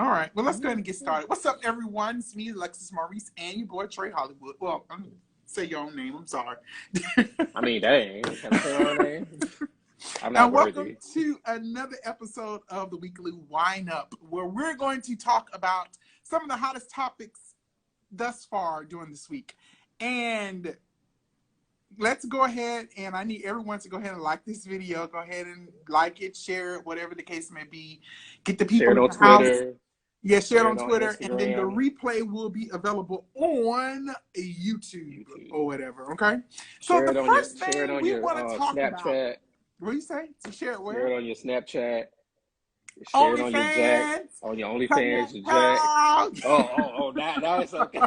All right. Well, let's go ahead and get started. What's up, everyone? It's me, Alexis Maurice, and your boy, Trey Hollywood. Well, I'm going to say your own name. I'm sorry. I mean, dang. Can I say your own name? I'm not And worthy. welcome to another episode of the Weekly Wine Up, where we're going to talk about some of the hottest topics thus far during this week. And let's go ahead, and I need everyone to go ahead and like this video. Go ahead and like it, share it, whatever the case may be. Get the people Share it in on the house. Twitter. Yeah, share it on on Twitter, and then the Instagram. replay will be available on YouTube or whatever. Okay. So Share the it on first your, share it thing on we your want to talk about. Snapchat. What do you say? To share it where? Share it on your Snapchat. Share it on your Jack. On your OnlyFans, your Jack. Oh, now it's okay.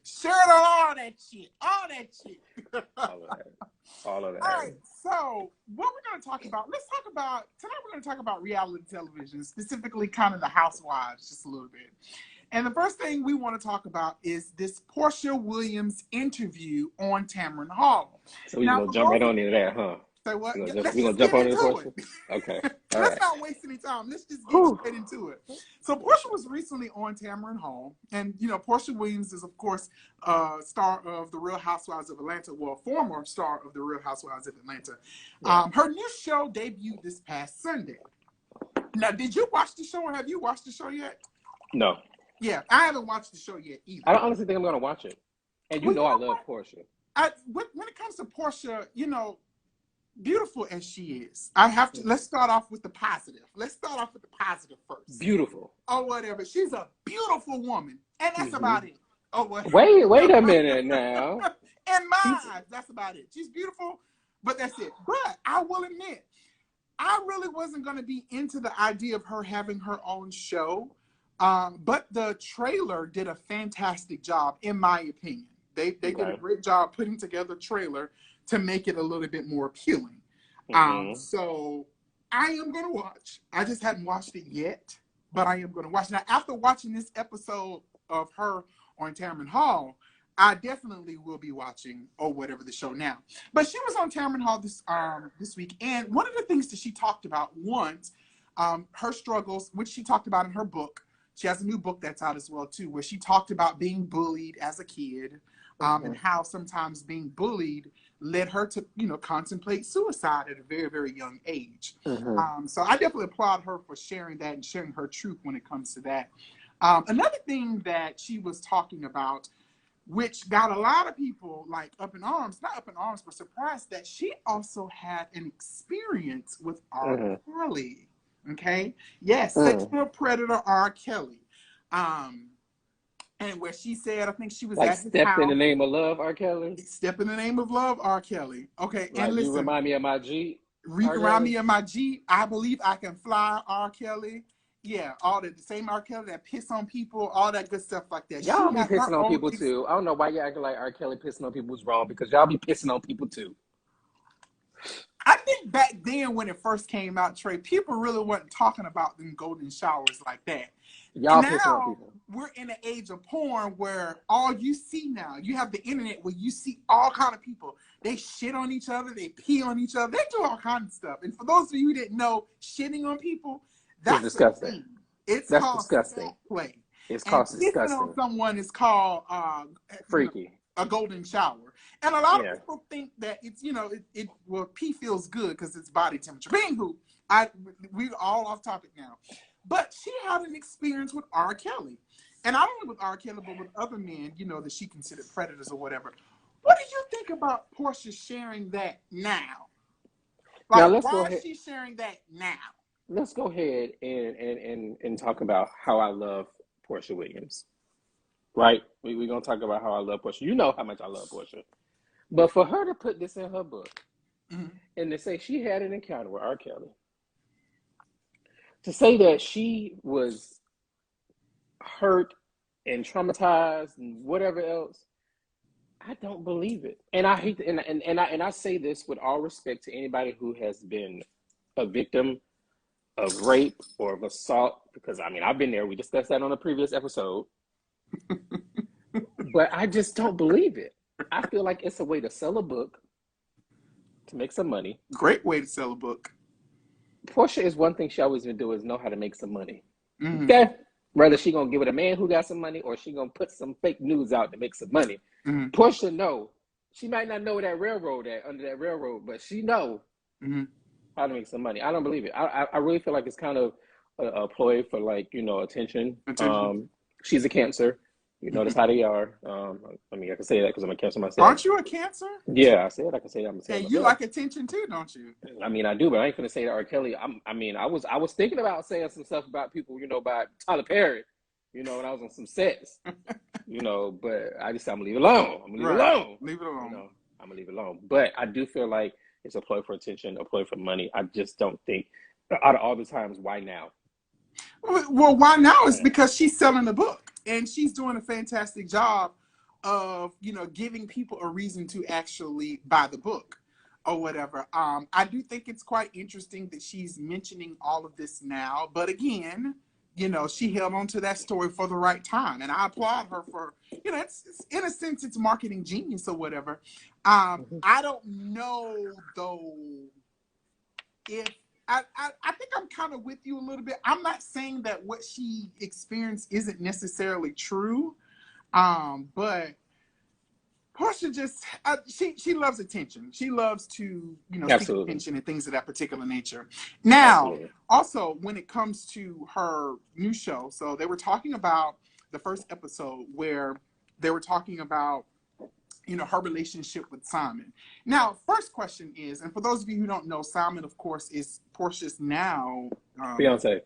Share it on all that shit. All that shit. All of that. All right, so what we're going to talk about, tonight we're going to talk about reality television, specifically kind of the housewives, just a little bit. And the first thing we want to talk about is this Porsha Williams interview on Tamron Hall. So we're going to jump right on into that, huh? Say what? We're going to jump on into it? Okay. Let's not waste any time. Let's just get straight into it. So Porsha was recently on Tamron Hall. And, you know, Porsha Williams is, of course, star of The Real Housewives of Atlanta. Well, former star of The Real Housewives of Atlanta. Her new show debuted this past Sunday. Now, did you watch the show or have you watched the show yet? No. Yeah, I haven't watched the show yet either. I honestly think I'm going to watch it. And you know I love Porsha. When it comes to Porsha, you know, beautiful as she is, let's start off with the positive. Let's start off with the positive first. Beautiful. Oh, whatever. She's a beautiful woman. And that's about it. Oh, whatever. Wait a minute now. In my eyes, that's about it. She's beautiful, but that's it. But I will admit, I really wasn't going to be into the idea of her having her own show. But the trailer did a fantastic job, in my opinion. They did a great job putting together a trailer to make it a little bit more appealing. So I am going to watch. I just hadn't watched it yet, but I am going to watch. Now, after watching this episode of her on Tamron Hall, I definitely will be watching or whatever the show now. But she was on Tamron Hall this week, and one of the things that she talked about was her struggles, which she talked about in her book. She has a new book that's out as well, too, where she talked about being bullied as a kid and how sometimes being bullied led her to, you know, contemplate suicide at a very, very young age. So I definitely applaud her for sharing that and sharing her truth when it comes to that. Another thing that she was talking about, which got a lot of people like not up in arms, but surprised, that she also had an experience with R. Kelly. Okay. Yes. Sexual predator R. Kelly. And where she said, I think she was like at his Step house. in the Name of Love, R. Kelly? Step in the Name of Love, R. Kelly. Okay. Like, and listen. You remind me of my Jeep. Remind me of my Jeep. I believe I can fly, R. Kelly. Yeah. All the same R. Kelly that piss on people, all that good stuff like that. Y'all be pissing on people too. I don't know why you acting like R. Kelly pissing on people was wrong, because y'all be pissing on people too. I think back then when it first came out, Trey, people really weren't talking about them golden showers like that. Y'all pissing on people. We're in the age of porn where all you see now, you have the internet where you see all kind of people. They shit on each other, they pee on each other, they do all kinds of stuff. And for those of you who didn't know, shitting on people, that's disgusting. That's disgusting. Play. It's called disgusting. Pissing on someone is called freaky. A golden shower. And a lot of people think that it's, you know, well, pee feels good because it's body temperature. Anywho, we're all off topic now. But she had an experience with R. Kelly. And not only with R. Kelly, but with other men, you know, that she considered predators or whatever. What do you think about Porsha sharing that now? Like, now why is she sharing that now? Let's go ahead and talk about how I love Porsha Williams. Right? We're going to talk about how I love Porsha. You know how much I love Porsha. But for her to put this in her book and to say she had an encounter with R. Kelly, to say that she was hurt and traumatized and whatever else, I don't believe it. And I hate to, and I say this with all respect to anybody who has been a victim of rape or of assault, because I mean, I've been there. We discussed that on a previous episode. But I just don't believe it. I feel like it's a way to sell a book to make some money. Great way to sell a book. Porsha is one thing she always been doing is know how to make some money. Mm-hmm. Okay? Whether she gonna give it a man who got some money or she gonna put some fake news out to make some money. Mm-hmm. Porsha know. She might not know that railroad at under that railroad, but she know Mm-hmm. how to make some money. I don't believe it. I really feel like it's kind of a ploy for, like, attention. Attention. She's a Cancer. That's how they are. I mean, I can say that because I'm a Cancer myself. Aren't you a Cancer? Yeah, I said I can say that. I'm gonna say And it you myself. like attention too, don't you? I mean, I do, but I ain't gonna say that R. Kelly. I was thinking about saying some stuff about people, about Tyler Perry, when I was on some sets, but I just, I'm gonna leave it alone. I'm gonna leave it alone. Leave it alone. I'm gonna leave it alone. But I do feel like it's a ploy for attention, a ploy for money. I just don't think, out of all the times, why now? Well, why now is because she's selling the book and she's doing a fantastic job of, giving people a reason to actually buy the book or whatever. I do think it's quite interesting that she's mentioning all of this now, but again, she held on to that story for the right time, and I applaud her for, it's in a sense, it's marketing genius or whatever. I don't know though if I think I'm kind of with you a little bit. I'm not saying that what she experienced isn't necessarily true, but Porsha just she loves attention. She loves to seek attention and things of that particular nature. Now, also when it comes to her new show, so they were talking about the first episode where they were talking about her relationship with Simon. Now, first question is, and for those of you who don't know, Simon, of course, is Porsha's now fiance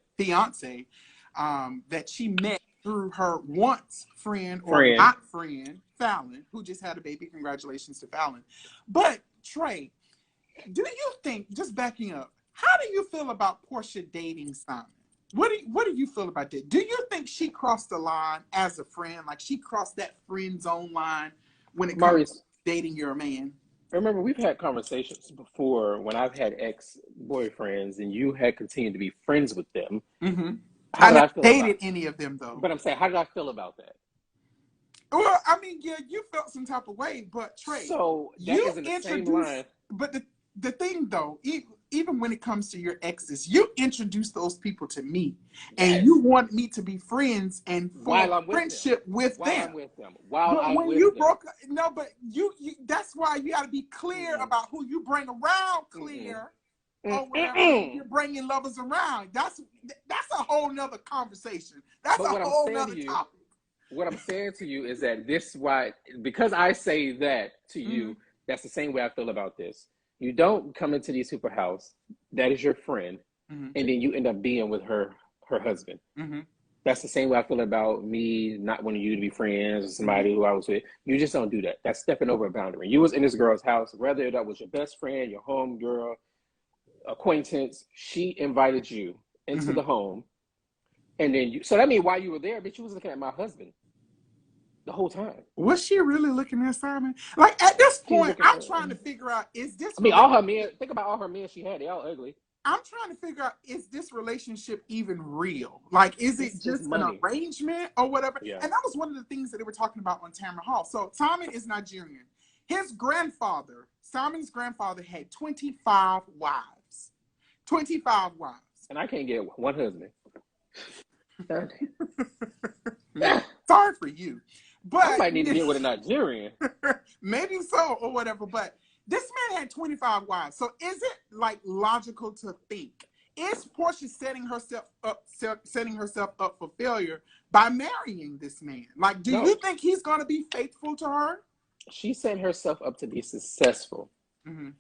that she met through her once friend or not friend, Fallon, who just had a baby. Congratulations to Fallon. But Trey, do you think, just backing up, how do you feel about Porsha dating Simon? What do you feel about that? Do you think she crossed the line as a friend, like she crossed that friend zone line when it comes to dating your man? Remember, we've had conversations before when I've had ex-boyfriends and you had continued to be friends with them. Mm-hmm. I never dated any of them, though. But I'm saying, how did I feel about that? Well, I mean, yeah, you felt some type of way, but Trey, so that you isn't the same line. But the thing, though, even when it comes to your exes, you introduced those people to me, and you want me to be friends and form friendship with them. While I'm with them. While but I'm when with you them. broke, no, but you that's why you got to be clear about who you bring around. Clear. Or whatever, you're bringing lovers around. That's a whole nother conversation. That's a whole nother topic. What I'm saying to you is that because I say that to you, that's the same way I feel about this. You don't come into these super house, that is your friend, and then you end up being with her husband. That's the same way I feel about me not wanting you to be friends with somebody who I was with. You just don't do that. That's stepping over a boundary. You was in this girl's house, whether that was your best friend, your home girl, acquaintance, she invited you into the home, and then so that means while you were there, bitch, you was looking at my husband the whole time. Was she really looking at Simon? Like, at this point, I'm trying to figure out, is this... I mean, all her men, think about all her men she had, they all ugly. I'm trying to figure out, is this relationship even real? Like, is it just an arrangement or whatever? Yeah. And that was one of the things that they were talking about on Tamron Hall. So Simon is Nigerian. His grandfather, Simon's grandfather, had 25 wives. 25 wives. And I can't get one husband. Sorry for you. But I might need to get with a Nigerian. Maybe so, or whatever. But this man had 25 wives. So is it like logical to think? Is Porsha setting herself up for failure by marrying this man? Like, do you think he's going to be faithful to her? She set herself up to be successful. And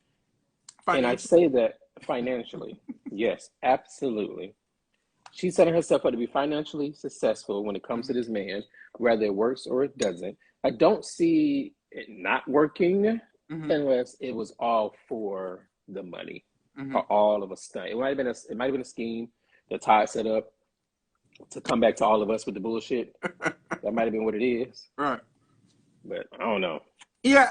I say that financially. Yes, absolutely. She's setting herself up to be financially successful when it comes to this man, whether it works or it doesn't. I don't see it not working unless it was all for the money or all of a stunt. It might have been a scheme that Ty set up to come back to all of us with the bullshit. That might have been what it is. Right. But I don't know. Yeah.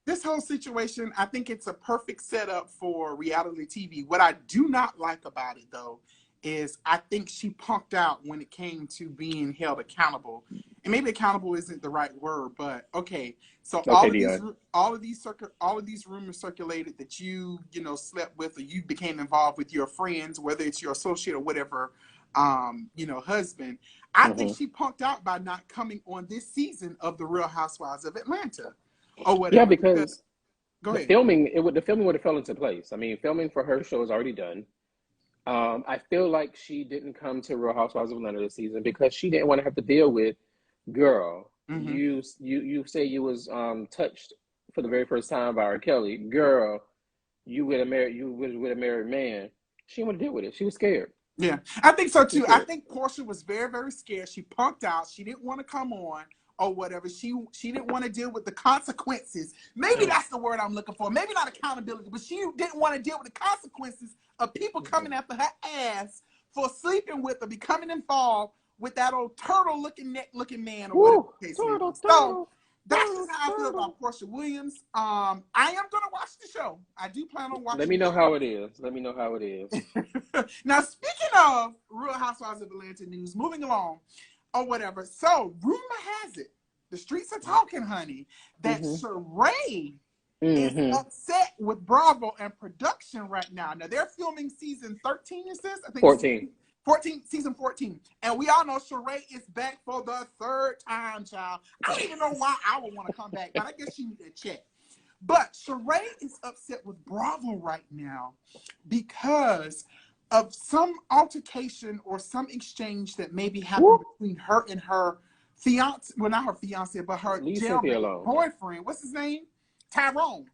This whole situation, I think it's a perfect setup for reality TV. What I do not like about it, though, is I think she punked out when it came to being held accountable. And maybe accountable isn't the right word, but okay. So all of these rumors circulated that you slept with or you became involved with your friends, whether it's your associate or whatever, husband. I think she punked out by not coming on this season of The Real Housewives of Atlanta or whatever. Yeah, because go ahead. the filming would have fell into place. I mean, filming for her show is already done. I feel like she didn't come to Real Housewives of Atlanta this season because she didn't want to have to deal with, girl, you say you was touched for the very first time by R. Kelly. Girl, you with a married man. She didn't want to deal with it. She was scared. Yeah, I think so too. I think Porsha was very, very scared. She punked out. She didn't want to come on or whatever. She didn't want to deal with the consequences. Maybe that's the word I'm looking for. Maybe not accountability, but she didn't want to deal with the consequences of people coming after her ass for sleeping with or becoming involved with that old turtle-looking neck-looking man or whatever the case may be. So that's just how I feel about Porsha Williams. I am going to watch the show. I do plan on watching. Let me know how it is. Now, speaking of Real Housewives of Atlanta news, moving along or whatever. So, rumor has it, the streets are talking, honey, that Sheree is upset with Bravo and production right now. Now, they're filming season 13, it says? I think 14. Season 14. And we all know Sheree is back for the third time, child. I don't even know why I would want to come back, but I guess she needs a check. But Sheree is upset with Bravo right now because of some altercation or some exchange that maybe happened between her and her fiance. Well, not her fiance, but her jailbait boyfriend. What's his name? Tyrone.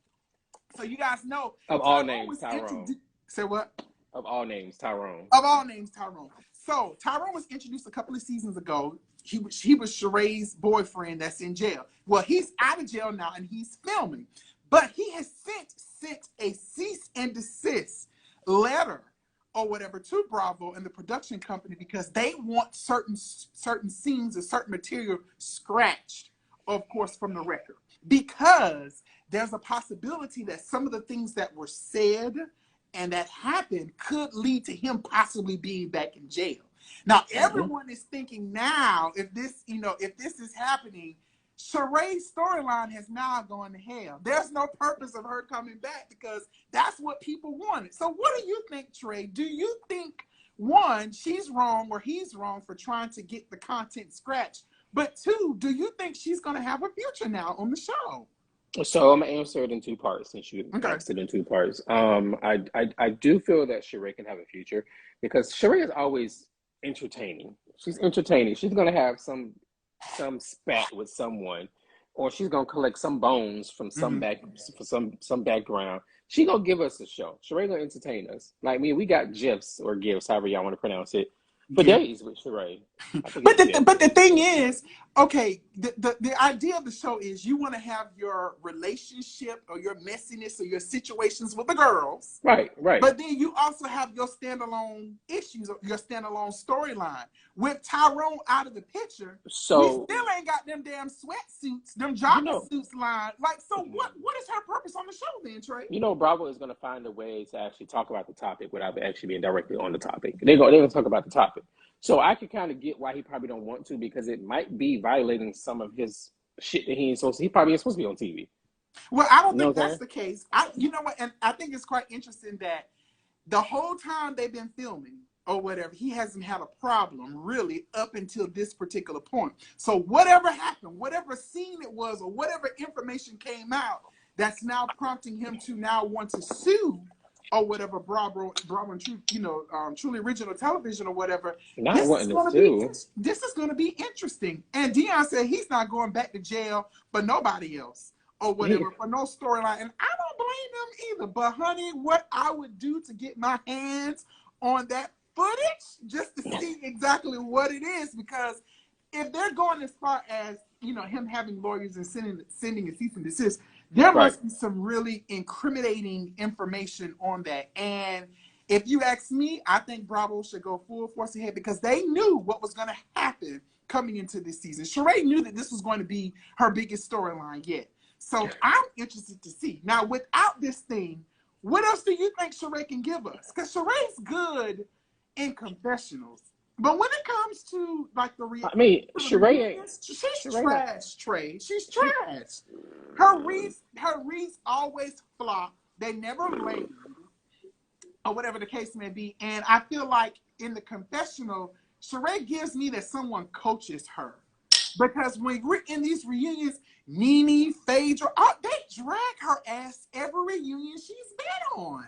So you guys know. Of all names, Tyrone. Say what? Of all names, Tyrone. Of all names, Tyrone. So Tyrone was introduced a couple of seasons ago. He was Sheree's boyfriend that's in jail. Well, he's out of jail now and he's filming. But he has sent a cease and desist letter or whatever to Bravo and the production company because they want certain scenes or certain material scratched, of course, from the record. Because there's a possibility that some of the things that were said and that happened could lead to him possibly being back in jail. Now, everyone is thinking now, if this is happening, Sheree's storyline has now gone to hell. There's no purpose of her coming back because that's what people wanted. So what do you think, Trey? Do you think, one, she's wrong or he's wrong for trying to get the content scratched? But two, do you think she's going to have a future now on the show? So I'm going to answer it in two parts since you asked it in two parts. I do feel that Sheree can have a future because Sheree is always entertaining. She's entertaining. She's going to have some spat with someone, or she's gonna collect some bones from some background. She gonna give us a show. Sheree gonna entertain us. Like we got gifs, however y'all want to pronounce it, for days with Sheree. But the thing is, okay, the idea of the show is you want to have your relationship or your messiness or your situations with the girls. Right. But then you also have your standalone issues, your standalone storyline. With Tyrone out of the picture, so we still ain't got them damn sweatsuits, them jogging suits line. Like, so what is her purpose on the show then, Trey? Bravo is going to find a way to actually talk about the topic without actually being directly on the topic. They're going to talk about the topic. So I can kind of get why he probably don't want to because it might be violating some of his shit that he probably ain't supposed to be on TV. Well, I don't think that's the case. You know what? And I think it's quite interesting that the whole time they've been filming or whatever, he hasn't had a problem really up until this particular point. So whatever happened, whatever scene it was, or whatever information came out, that's now prompting him to now want to sue or whatever Bravo and Truly Original Television or whatever. This is going to be interesting. And Dion said he's not going back to jail for nobody else or whatever, for no storyline. And I don't blame them either. But honey, what I would do to get my hands on that footage just to see exactly what it is, because if they're going as far as him having lawyers and sending a cease and desist, there must be some really incriminating information on that. And if you ask me, I think Bravo should go full force ahead because they knew what was going to happen coming into this season. Sheree knew that this was going to be her biggest storyline yet. So I'm interested to see. Now, without this thing, what else do you think Sheree can give us? Because Sheree's good in confessionals. But when it comes to like Sheree she's trash, Trey. She's trash. Her reads always flop. They never land, or whatever the case may be. And I feel like in the confessional, Sheree gives me that someone coaches her. Because when we're in these reunions, Nene, Phaedra, they drag her ass every reunion she's been on.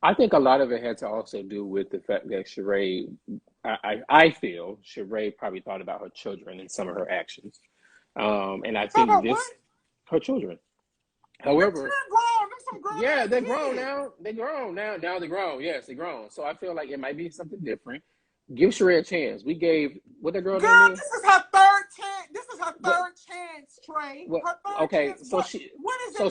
I think a lot of it had to also do with the fact that Sheree, I feel Sheree probably thought about her children in some of her actions. And I think her children. However, yeah, they're grown now. They're grown now. Now they're grown. Yes, they're grown. So I feel like it might be something different. Give Sheree a chance. We gave what that girl name is? This is her third chance. This is her third chance, Trey. Well, her third okay, chance. so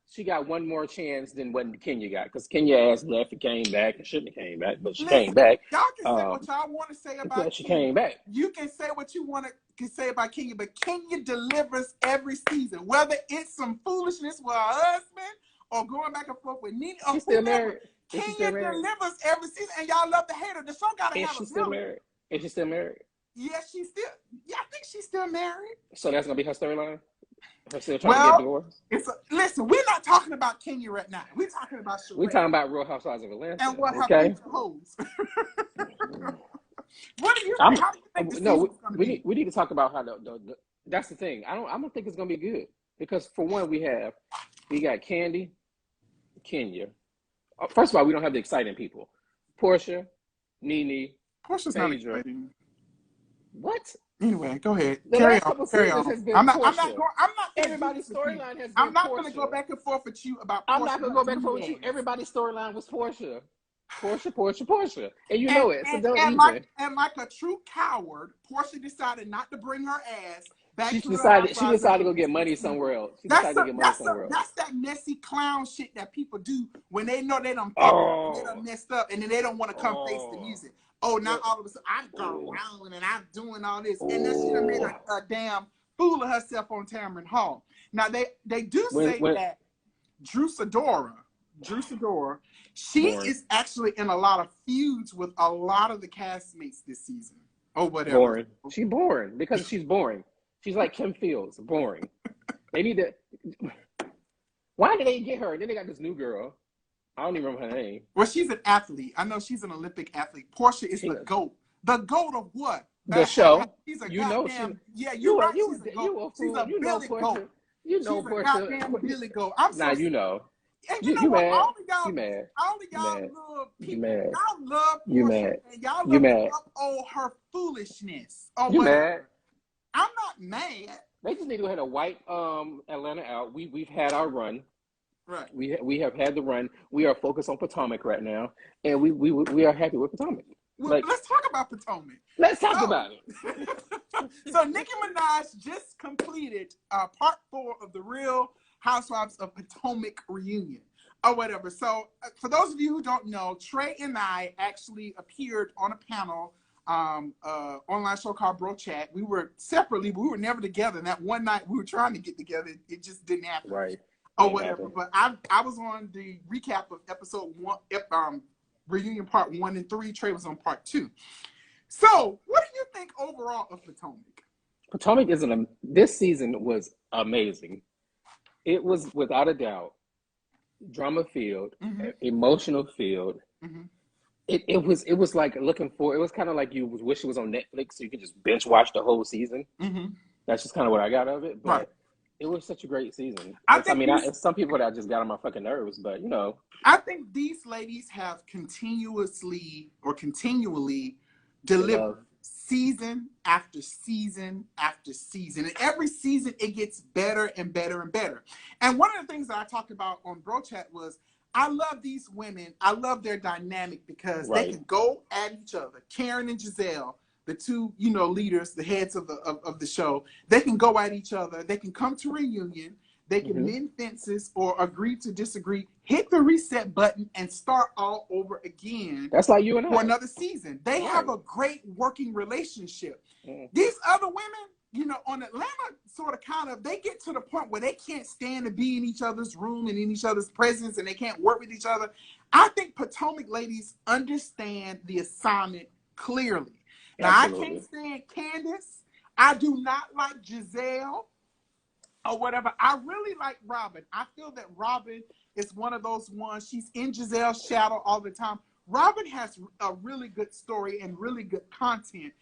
she got one more chance than what Kenya got, because Kenya ass left and came back and shouldn't have came back, but she came back. Y'all can say what y'all want to say about she Kenya. came back. You can say what you want to say about Kenya, but Kenya delivers every season, whether it's some foolishness with her husband or going back and forth with Nene. She's still married. Kenya delivers every season, and y'all love to hate her. The show gotta have a Is she still married? Is she still married? Yeah, I think she's still married. So that's gonna be her storyline? Her still trying to get divorced? Listen, we're not talking about Kenya right now. We're talking about Sheree. We're talking about Real Housewives of Atlanta. And what her future holds. What do you think? How do you think we need to talk about how the that's the thing. I don't think it's gonna be good. Because for one, we got Candy, Kenya. First of all, we don't have the exciting people. Porsha, Nene. Portia's not exciting. What? Anyway, go ahead. Carry on. I'm not Everybody's storyline has been I'm not going to go back and forth with you about Porsha. I'm not going to go back and forth with you. Everybody's storyline was Porsha. Porsha. And you know it. So don't even. Like a true coward, Porsha decided not to bring her ass back she decided to go get money somewhere else. That's that messy clown shit that people do when they know they done messed up, and then they don't want to come face the music. Oh, now all of a sudden I'm going around and I'm doing all this, and then she done made a damn fool of herself on Tamron Hall. Now they do say that Drew Sidora, she is actually in a lot of feuds with a lot of the castmates this season. Or whatever. Boring. She's boring because she's boring. She's like Kim Fields, boring. They need to. Why did they get her? Then they got this new girl. I don't even remember her name. Well, she's an athlete. I know she's an Olympic athlete. Porsha is the GOAT. The GOAT of what? The show. She's a you're right. She's a Billy GOAT. You know Porsha. Goddamn Billy GOAT. I'm so you know. And you know what? All of y'all love people. Y'all love Porsha. You mad. And y'all love to uphold her foolishness. You mad? I'm not mad. They just need to go ahead and wipe Atlanta out. We've had our run. Right. We have had the run. We are focused on Potomac right now, and we are happy with Potomac. Well, let's talk about Potomac. Let's talk about it. So Nicki Minaj just completed part 4 of the Real Housewives of Potomac reunion or whatever. So for those of you who don't know, Trey and I actually appeared on a panel online show called Bro Chat. We were separately, but we were never together. And that one night we were trying to get together, it just didn't happen. Right. Or whatever. But I was on the recap of episode 1, reunion part 1 and 3. Trey was on part 2. So what do you think overall of Potomac? Potomac this season was amazing. It was without a doubt drama filled, emotional filled. Mm-hmm. It was like looking for. It was kind of like you wish it was on Netflix, so you could just binge watch the whole season. Mm-hmm. That's just kind of what I got of it. But it was such a great season. It's some people that just got on my fucking nerves, but you know. I think these ladies have continually delivered season after season after season. And every season it gets better and better and better. And one of the things that I talked about on Bro Chat was I love these women. I love their dynamic because they can go at each other. Karen and Giselle, the two, leaders, the heads of the show, they can go at each other. They can come to reunion. They can mend fences or agree to disagree, hit the reset button, and start all over again. That's like you and I. For another season. They have a great working relationship. These other women, on Atlanta, sort of kind of, they get to the point where they can't stand to be in each other's room and in each other's presence, and they can't work with each other. I think Potomac ladies understand the assignment clearly. Now, absolutely. I can't stand Candace. I do not like Giselle or whatever. I really like Robin. I feel that Robin is one of those ones. She's in Giselle's shadow all the time. Robin has a really good story and really good content,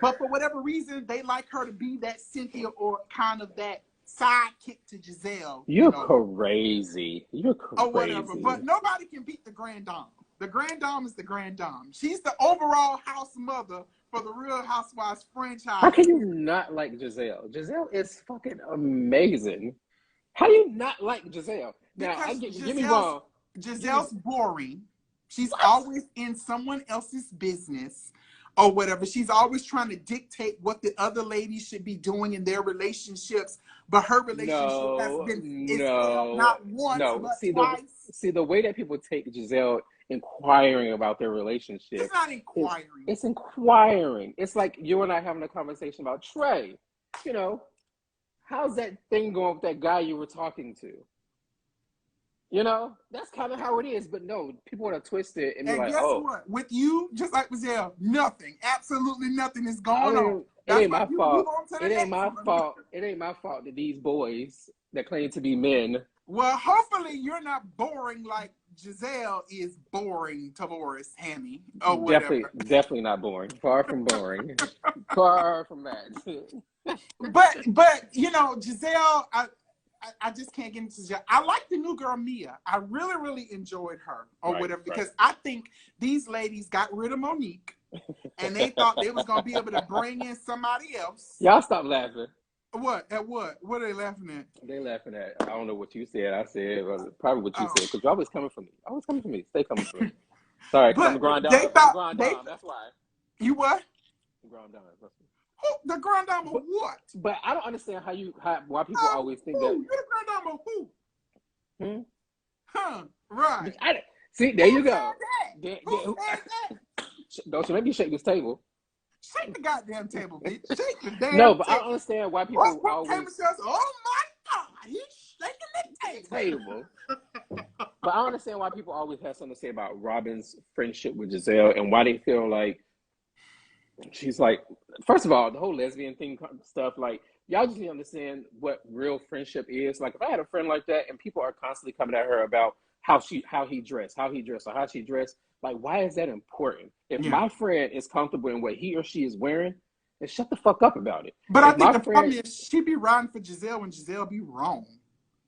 but for whatever reason, they like her to be that Cynthia or kind of that sidekick to Giselle. You're crazy. You're crazy. Or whatever. But nobody can beat the Grand Dame. The Grand Dame is the Grand Dame. She's the overall house mother for the Real Housewives franchise. How can you not like Giselle? Giselle is fucking amazing. How do you not like Giselle? Now, get me wrong. Giselle's boring. She's always in someone else's business or whatever. She's always trying to dictate what the other ladies should be doing in their relationships. But her relationship has been not once, but twice. See, the way that people take Giselle inquiring about their relationship. It's not inquiring. It's inquiring. It's like you and I having a conversation about Trey. You know, how's that thing going with that guy you were talking to? You know, that's kind of how it is. But no, people want to twist it and be like, guess what? With you, just like Giselle, nothing, absolutely nothing is going on. It ain't my fault. It ain't my fault. It ain't my fault that these boys that claim to be men. Well, hopefully you're not boring like Giselle is boring Tavoris Hammy or whatever. Definitely not boring. Far from boring. Far from that. but you know, Giselle, I just can't get into Giselle. I like the new girl Mia. I really, really enjoyed her or whatever because I think these ladies got rid of Monique and they thought they was gonna be able to bring in somebody else. Y'all stop laughing. What? At what? What are they laughing at? They laughing at, I don't know what you said. I said probably what you said because you're always coming for me. Always coming for me. Stay coming for me. Sorry, because I'm the Grand Dame. That's why. You what? The Grand Dame. Who? The Grand Dame of what? But I don't understand why people always think that. You're the Grand Dame of who? Huh? Right. See, there you go. Who said that? Don't you make me shake this table. Shake the goddamn table, bitch. Shake the damn table. No, but I don't understand why people always... Says, oh my God, he's shaking the table. But I don't understand why people always have something to say about Robin's friendship with Giselle and why they feel like she's like... First of all, the whole lesbian thing stuff, like, y'all just need to understand what real friendship is. Like, if I had a friend like that and people are constantly coming at her about how he dressed, or how she dressed, like, why is that important? If my friend is comfortable in what he or she is wearing, then shut the fuck up about it. But I think the problem is she be riding for Giselle when Giselle be wrong,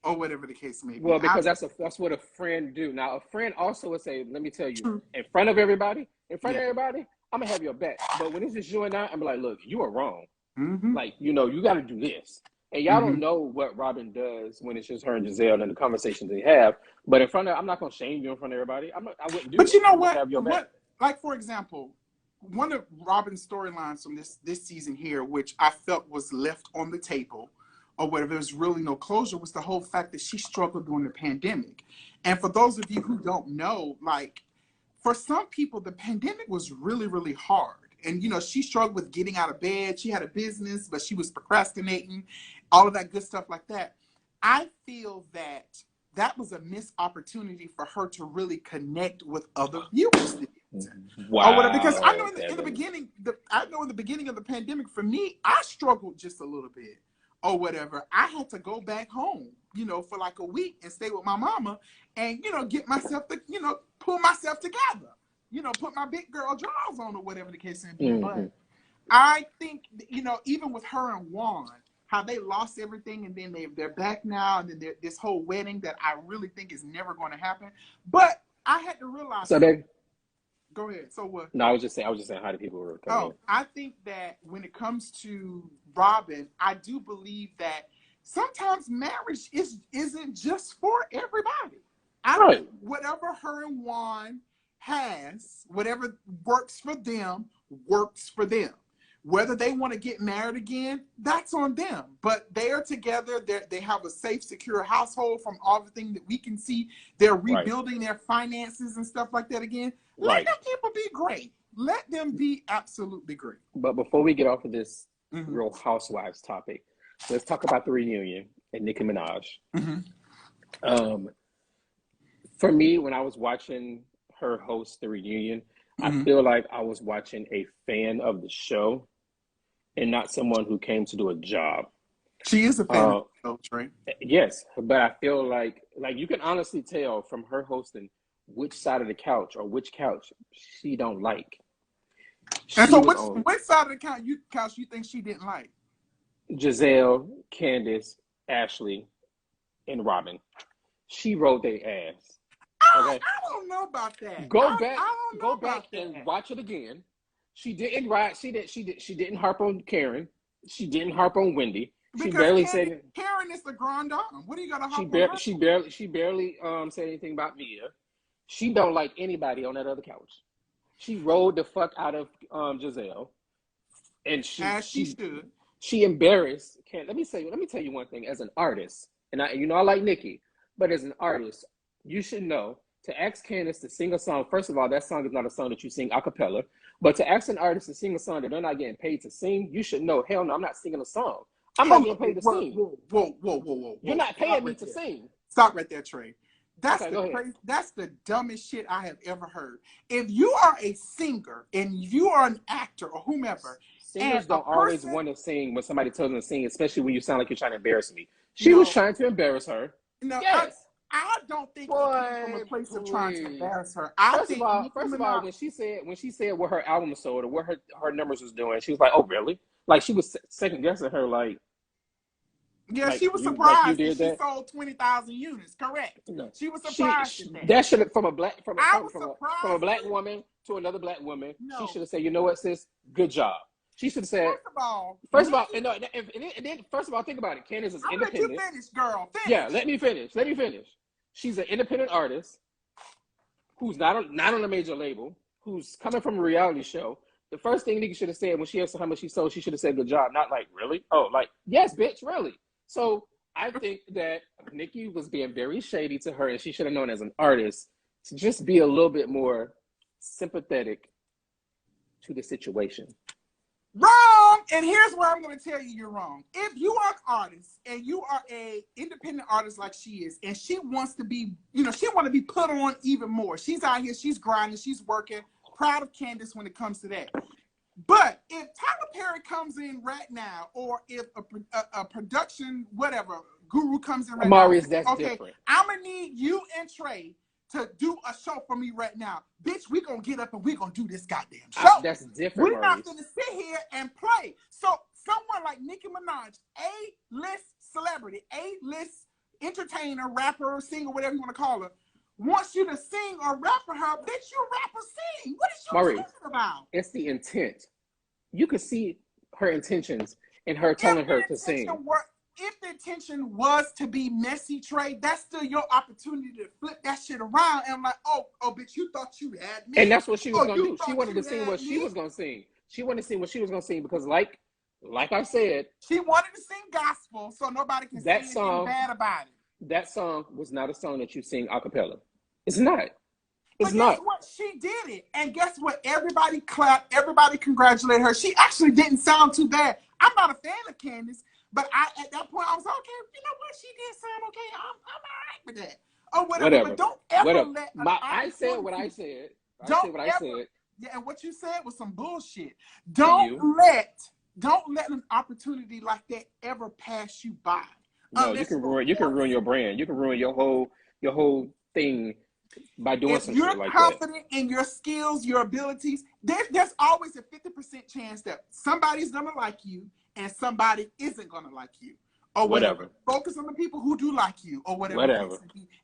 or whatever the case may be. Well, because that's what a friend do. Now, a friend also would say, let me tell you, in front of everybody, I'm gonna have your back. But when it's just you and I'm like, look, you are wrong. Mm-hmm. Like, you know, you got to do this. And y'all don't know what Robin does when it's just her and Giselle and the conversations they have. But in front of, I'm not going to shame you in front of everybody. I wouldn't do it. But you know what? Like, for example, one of Robin's storylines from this season here, which I felt was left on the table or whatever, there was really no closure, was the whole fact that she struggled during the pandemic. And for those of you who don't know, like, for some people, the pandemic was really, really hard. And, you know, she struggled with getting out of bed. She had a business, but she was procrastinating, all of that good stuff like that. I feel that was a missed opportunity for her to really connect with other viewers. Wow. Because I know in the beginning of the pandemic, for me, I struggled just a little bit or whatever. I had to go back home, you know, for like a week and stay with my mama and, you know, get myself pull myself together. You know, put my big girl drawers on or whatever the case may be. But I think, you know, even with her and Juan, how they lost everything and then they're back now and then this whole wedding that I really think is never going to happen. But I had to realize. So then, go ahead. So what? No, I was just saying how do people were coming in. I think that when it comes to Robin, I do believe that sometimes marriage isn't just for everybody. I think whatever her and Juan has, whatever works for them. Whether they want to get married again, that's on them. But they are together. They have a safe, secure household from everything that we can see. They're rebuilding their finances and stuff like that again. Let them people be great. Let them be absolutely great. But before we get off of this Real Housewives topic, let's talk about the reunion and Nicki Minaj. For me, when I was watching her host the reunion, I feel like I was watching a fan of the show and not someone who came to do a job. She is a fan of the show, Trey. Yes, but I feel like you can honestly tell from her hosting which side of the couch or which couch she don't like. And so which side of the couch you think she didn't like? Giselle, Candace, Ashley, and Robin. She rode their ass. Okay? I don't know about that. Go back and watch it again. She didn't ride. She didn't harp on Karen. She didn't harp on Wendy. She barely said Karen is the grand dame. What are you gonna harp on? She barely said anything about Mia. She don't like anybody on that other couch. She rode the fuck out of Giselle, and she should. She embarrassed. Let me tell you one thing. As an artist, and I like Nicki, but as an artist, you should know to ask Candace to sing a song. First of all, that song is not a song that you sing a cappella. But to ask an artist to sing a song that they're not getting paid to sing, you should know. Hell no, I'm not singing a song. I'm not getting paid to sing. Whoa. You're not paying me to sing. Stop right there, Trey. That's the dumbest shit I have ever heard. If you are a singer and you are an actor or whomever, singers don't always want to sing when somebody tells them to sing, especially when you sound like you're trying to embarrass me. She was trying to embarrass her. No, yes. I don't think it came from a place of trying to embarrass her. First of all, when she said what her album sold or what her numbers was doing, she was like, "Oh, really?" Like she was second guessing her, like. Yeah, she was surprised that she sold 20,000 units. Correct. No. She was surprised. That should have from a black woman to another black woman. No. She should have said, "You know what, sis? Good job." She should have said. First of all, think about it. Candace is independent. Let you finish, girl. Finish. Yeah, let me finish. She's an independent artist who's not on a major label, who's coming from a reality show. The first thing Nicki should have said when she asked her how much she sold, she should have said, "Good job." Not like, "Really?" Oh, like, "Yes, bitch, really." So I think that Nicki was being very shady to her, and she should have known as an artist to just be a little bit more sympathetic to the situation. Wrong! And here's where I'm going to tell you you're wrong. If you are an artist and you are a independent artist like she is, and she wants to be, she want to be put on even more. She's out here, she's grinding, she's working. Proud of Candace when it comes to that. But if Tyler Perry comes in right now, or if a production, whatever, guru comes in right now. That's different. I'm going to need you and Trey to do a show for me right now. Bitch, we're going to get up and we're going to do this goddamn show. That's different, We're not going to sit here and play. So someone like Nicki Minaj, A-list celebrity, A-list entertainer, rapper, singer, whatever you want to call her, wants you to sing or rap for her. Bitch, you rap or sing. What is you talking about? It's the intent. You could see her intentions in her telling her to sing. If the intention was to be messy, Trey, that's still your opportunity to flip that shit around and like, oh, bitch, you thought you had me. And that's what she was going to do. She wanted to sing what she was going to sing. She wanted to sing what she was going to sing because like I said. She wanted to sing gospel so nobody can say anything bad about it. That song was not a song that you sing a cappella. It's not. But guess what? She did it. And guess what? Everybody clapped. Everybody congratulated her. She actually didn't sound too bad. I'm not a fan of Candace. But at that point, I was okay. You know what? She did sound okay. I'm all right with that. Or whatever. But don't ever let. I said what I said. Yeah, and what you said was some bullshit. Don't let an opportunity like that ever pass you by. No, you can ruin your brand. You can ruin your whole thing by doing something like that. If you're confident in your skills, your abilities, there's always a 50% chance that somebody's gonna like you and somebody isn't gonna like you, or whatever. Focus on the people who do like you, or whatever.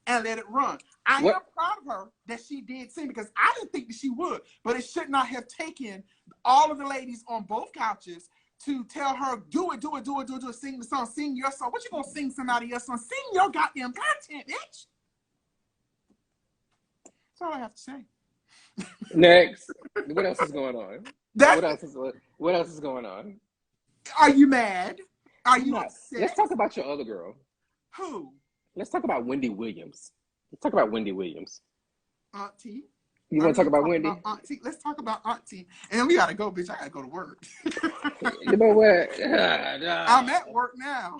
And let it run. I am proud of her that she did sing because I didn't think that she would, but it should not have taken all of the ladies on both couches to tell her, do it, sing the song, sing your song. What you gonna sing somebody else's song? Sing your goddamn content, bitch. That's all I have to say. Next. What else is going on? What else is going on? Are you mad? Are you upset? Let's talk about your other girl. Who? Let's talk about Wendy Williams. Let's talk about Wendy Williams. Auntie. You want to talk about Wendy? Auntie. Let's talk about Auntie. And we gotta go, bitch. I gotta go to work. You know what? I'm at work now.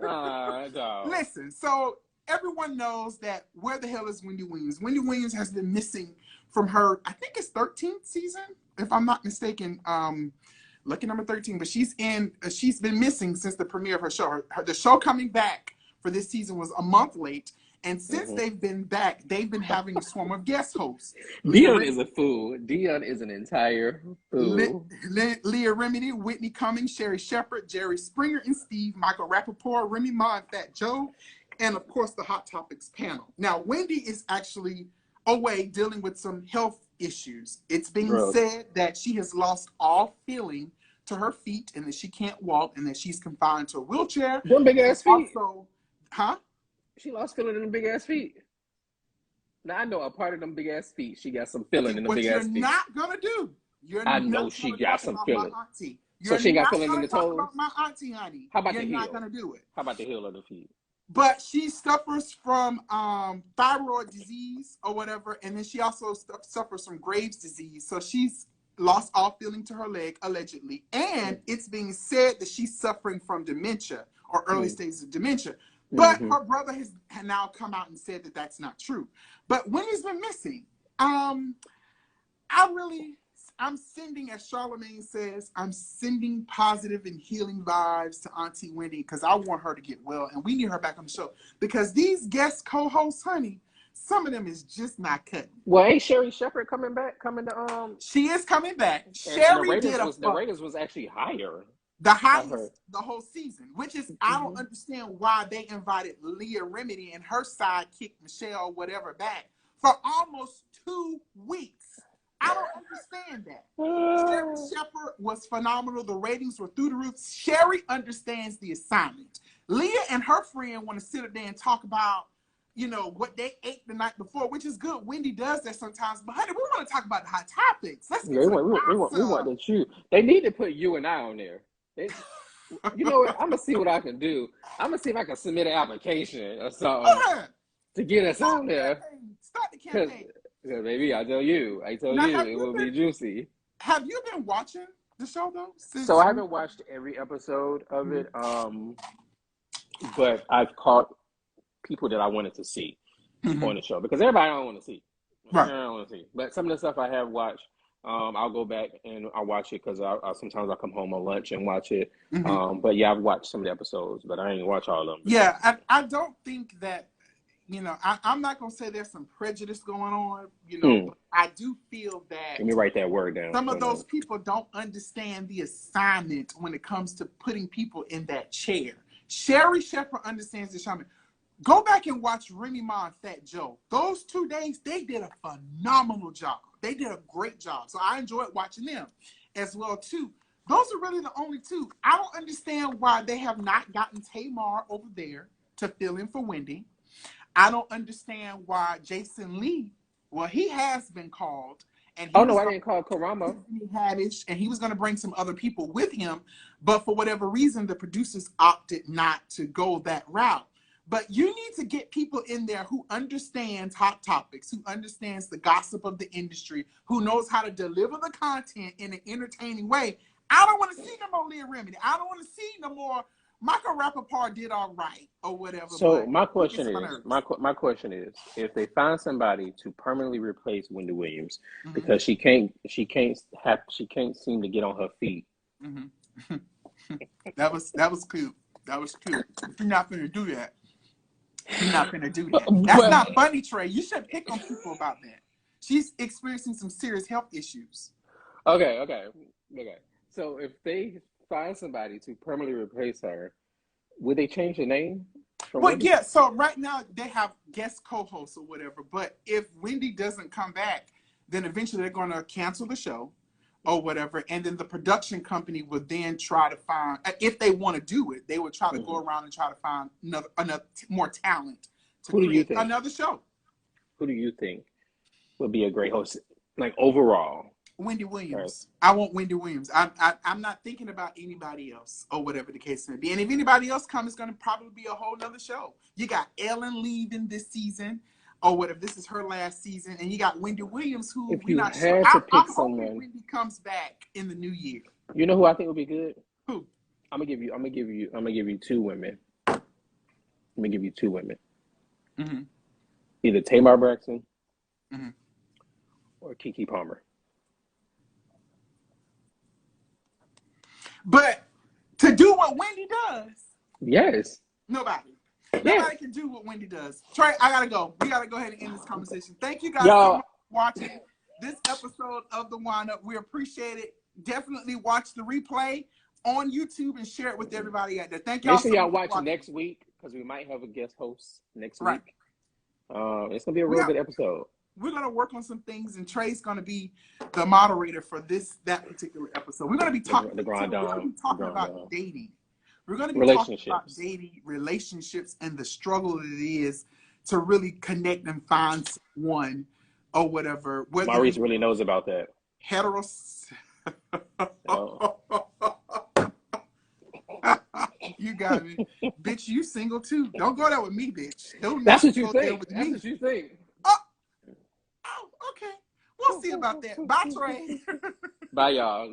No. Listen, so everyone knows that where the hell is Wendy Williams? Wendy Williams has been missing from her, I think it's 13th season, if I'm not mistaken. Lucky number 13, but she's been missing since the premiere of her show. The show coming back for this season was a month late, And since they've been back, they've been having a swarm of guest hosts. Dion is a fool. Dion is an entire fool. Leah Remedy, Whitney Cummings, Sheree Shepherd, Jerry Springer and Steve, Michael Rappaport, Remy Ma, and Fat Joe, and of course the Hot Topics panel. Now, Wendy is actually away dealing with some health issues. It's being said that she has lost all feeling to her feet and that she can't walk and that she's confined to a wheelchair. Them big ass feet. Also, she lost feeling in them big ass feet. Now I know a part of them big ass feet. She got some feeling in the big ass feet. What you're not gonna do? I know she got some feeling. So she got feeling in the toes. About my auntie, honey. How about the heel? You're not gonna do it. How about the heel of the feet? But she suffers from thyroid disease or whatever, and then she also suffers from Graves' disease. So she's lost all feeling to her leg, allegedly. And it's being said that she's suffering from dementia or early stages of dementia. But her brother has now come out and said that that's not true. But Wendy's been missing. I'm sending, as Charlamagne says, I'm sending positive and healing vibes to Auntie Wendy because I want her to get well. And we need her back on the show. Because these guest co-hosts, honey, some of them is just not cutting. Well, ain't Sheree Shepherd coming back? She is coming back. Sheree the ratings was actually higher. The highest the whole season, which is, I don't understand why they invited Leah Remedy and her sidekick, Michelle, whatever, back for almost 2 weeks. I don't understand that. Sheree Shepherd was phenomenal. The ratings were through the roof. Sheree understands the assignment. Leah and her friend want to sit up there and talk about, you know, what they ate the night before, which is good. Wendy does that sometimes. But honey, we want to talk about the hot topics. Let's get we want to chew. They need to put you and I on there. You know what? I'm gonna see what I can do. I'm gonna see if I can submit an application or something to get us on there. Start the campaign. Because baby, I told you, it will be juicy. Have you been watching the show though? So I haven't watched every episode of it, but I've caught people that I wanted to see on the show because everybody I don't want to see. Right. I don't want to see, but some of the stuff I have watched. I'll go back and I'll watch it because sometimes I'll come home on lunch and watch it. But yeah, I've watched some of the episodes, but I ain't watch all of them. Yeah, I don't think that, you know, I'm not going to say there's some prejudice going on, you know, but I do feel that. Let me write that word down. Some of those people don't understand the assignment when it comes to putting people in that chair. Sheree Shepherd understands the assignment. Go back and watch Remy Ma and Fat Joe. Those 2 days, they did a phenomenal job. They did a great job. So I enjoyed watching them as well, too. Those are really the only two. I don't understand why they have not gotten Tamar over there to fill in for Wendy. I don't understand why Jason Lee, well, he has been called. And I didn't call Karamo. And he was going to bring some other people with him. But for whatever reason, the producers opted not to go that route. But you need to get people in there who understands hot topics, who understands the gossip of the industry, who knows how to deliver the content in an entertaining way. I don't want to see no more Leah Remedy. I don't want to see no more Michael Rappaport did all right or whatever. So my question is, if they find somebody to permanently replace Wendy Williams because she can't seem to get on her feet. That was cute. That was cute. You're not going to do that. You're not going to do that. That's not funny, Trey. You should pick on people about that. She's experiencing some serious health issues. Okay. So if they find somebody to permanently replace her, would they change the name? Wendy? Yeah. So right now they have guest co-hosts or whatever. But if Wendy doesn't come back, then eventually they're going to cancel the show or whatever. And then the production company would then try to find, if they want to do it, they would try to go around and try to find another more talent to create another show. Who do you think would be a great host, like overall? Wendy Williams. I want Wendy Williams. I'm not thinking about anybody else or whatever the case may be. And if anybody else comes, it's going to probably be a whole nother show. You got Ellen leaving this season. Or whatever, this is her last season, and you got Wendy Williams, who we're not sure. I'm hoping Wendy comes back in the new year. You know who I think would be good? Who? I'm gonna give you 2 women. I'm gonna give you 2 women. Either Tamar Braxton or Keke Palmer. But to do what Wendy does, yes, nobody. Nobody can do what Wendy does. Trey, I gotta go. We gotta go ahead and end this conversation. Thank you guys so much for watching this episode of The Wind Up. We appreciate it. Definitely watch the replay on YouTube and share it with everybody out there. Thank y'all. Make sure y'all watch next week because we might have a guest host next week. It's gonna be a real good episode. We're gonna work on some things, and Trey's gonna be the moderator for that particular episode. We're gonna be talking about dating. We're gonna be talking about dating, relationships, and the struggle that it is to really connect and find someone or whatever. Maurice really knows about that. You got me. Bitch, you single too. Don't go there with me, bitch. That's what you think. That's what you think. Oh, okay. We'll see about that. Bye, Trey. Bye, y'all.